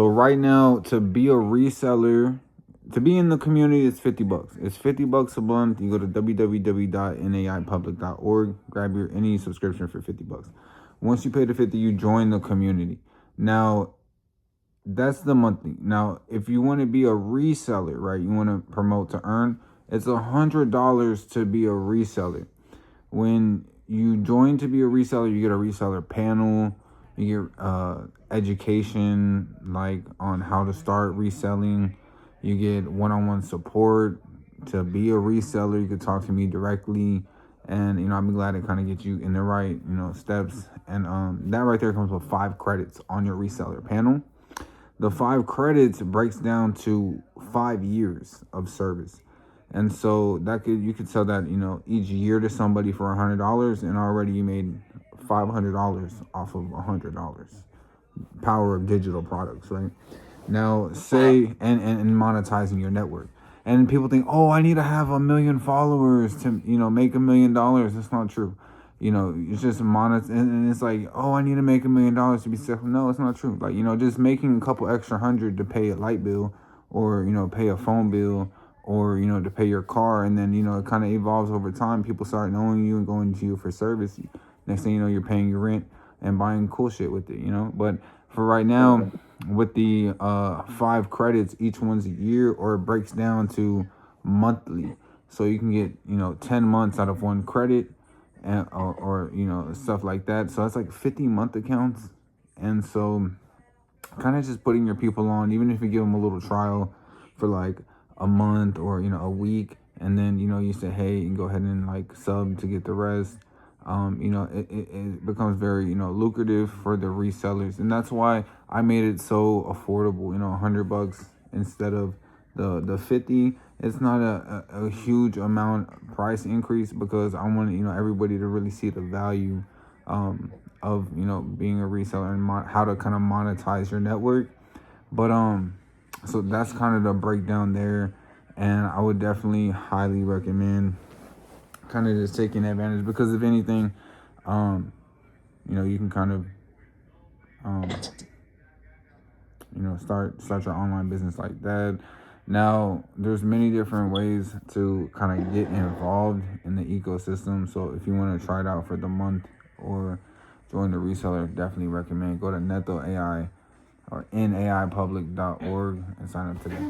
So right now, to be a reseller, to be in the community, it's $50. It's $50 a month. You go to www.naipublic.org, grab your any subscription for $50. Once you pay the 50, you join the community. Now, that's the monthly. Now, if you want to be a reseller, right? You want to promote to earn. It's $100 to be a reseller. When you join to be a reseller, you get a reseller panel. You get education, like on how to start reselling. You get one-on-one support to be a reseller. You could talk to me directly, and I'm glad to kind of get you in the right steps. And that right there comes with 5 credits on your reseller panel. The 5 credits breaks down to 5 years of service. And so you could sell that, each year to somebody for $100, and already you made $500 off of $100. Power of digital products, right? Now, say and monetizing your network. And people think, oh, I need to have 1 million followers to, make $1 million. That's not true. It's just and it's like, oh, I need to make $1 million to be successful. No, it's not true. Like, just making a couple extra hundred to pay a light bill, or pay a phone bill, or to pay your car, and then it kind of evolves over time. People start knowing you and going to you for service. Next thing you know, you're paying your rent and buying cool shit with it. But for right now, with the 5 credits, each one's a year, or it breaks down to monthly, so you can get 10 months out of 1 credit, and or stuff like that. So it's like 50 month accounts. And so kind of just putting your people on, even if you give them a little trial for like a month or a week, and then you say, hey, you can go ahead and like sub to get the rest. It becomes very lucrative for the resellers, and that's why I made it so affordable. $100 instead of the 50. It's not a huge amount price increase, because I want everybody to really see the value of being a reseller, and how to kind of monetize your network. But so that's kind of the breakdown there, and I would definitely highly recommend kind of just taking advantage, because if anything, you can kind of start your online business like that. Now, there's many different ways to kind of get involved in the ecosystem. So if you want to try it out for the month or join the reseller, definitely recommend go to Neto AI or naipublic.org and sign up today.